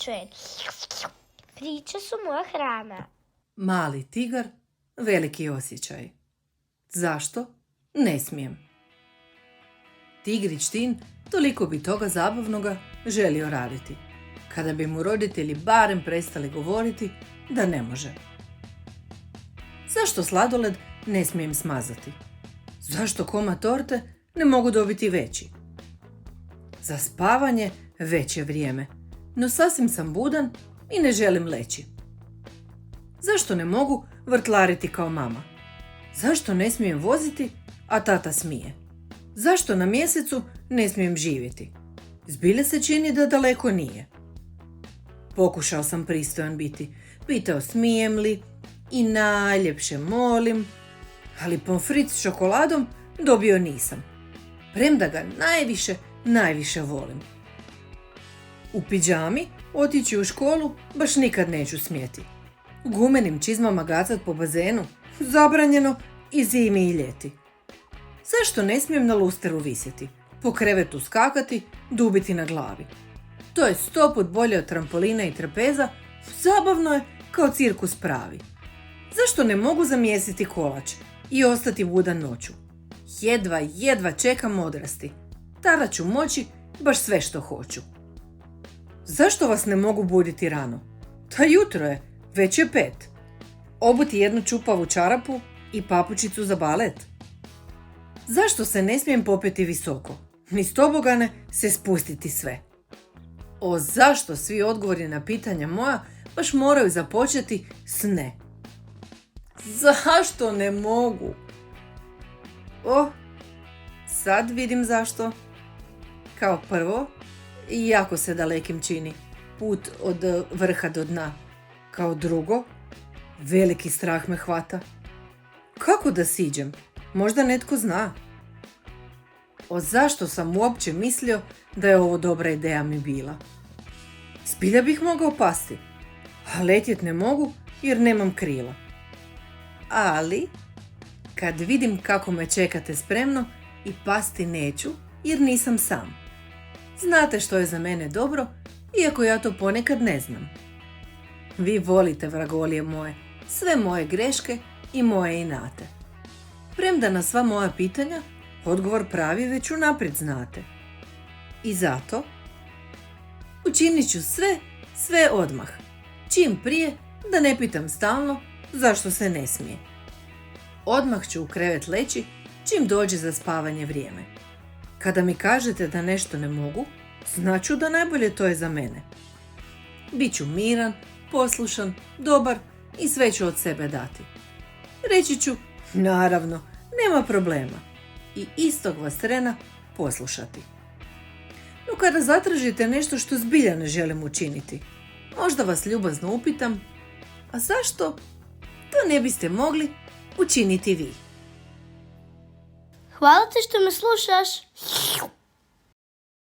čujem. Priče su moja hrana. Mali tigar, veliki osjećaj. Zašto? Ne smijem. Tigrić Tin toliko bi toga zabavnoga želio raditi, kada bi mu roditelji barem prestali govoriti da ne može. Zašto sladoled ne smijem smazati? Zašto komad torte ne mogu dobiti veći? Za spavanje već je vrijeme, no sasvim sam budan i ne želim leći. Zašto ne mogu vrtlariti kao mama? Zašto ne smijem voziti, a tata smije? Zašto na mjesecu ne smijem živjeti? Zbilja se čini da daleko nije. Pokušao sam pristojan biti, pitao smijem li i najljepše molim, ali pomfrit s čokoladom dobio nisam, premda ga najviše volim. U pidžami otići u školu baš nikad neću smjeti. Gumenim čizmama gacat po bazenu, zabranjeno i zimi i ljeti. Zašto ne smijem na lusteru visjeti, po krevetu skakati, dubiti na glavi? To je 100 put bolje od trampolina i trapeza, zabavno je kao cirkus pravi. Zašto ne mogu zamjesiti kolač i ostati budan noću? Jedva čekam odrasti. Tada ću moći baš sve što hoću. Zašto vas ne mogu buditi rano? Ta jutro je, već je 5. Obuti jednu čupavu čarapu i papučicu za balet. Zašto se ne smijem popeti visoko? Ni s tobogane se spustiti sve. Zašto svi odgovori na pitanja moja baš moraju započeti s ne? Zašto ne mogu? Sad vidim zašto. Kao prvo, jako se dalekim čini put od vrha do dna. Kao drugo, veliki strah me hvata. Kako da siđem? Možda netko zna. Zašto sam uopće mislio da je ovo dobra ideja mi bila? Zbilja bih mogao pasti, a letjet ne mogu jer nemam krila. Ali, kad vidim kako me čekate spremno, i pasti neću jer nisam sam. Znate što je za mene dobro, iako ja to ponekad ne znam. Vi volite, vragolije moje, sve moje greške i moje inate. Premda na sva moja pitanja odgovor pravi već unaprijed znate. I zato učinit ću sve odmah, čim prije, da ne pitam stalno zašto se ne smije. Odmah ću u krevet leći čim dođe za spavanje vrijeme. Kada mi kažete da nešto ne mogu, znaću da najbolje to je za mene. Biću miran, poslušan, dobar i sve ću od sebe dati. Reći ću, naravno, nema problema, i istog vas trena poslušati. No kada zatražite nešto što zbilja ne želim učiniti, možda vas ljubazno upitam, a zašto to ne biste mogli učiniti vi? Hvala ti što me slušaš.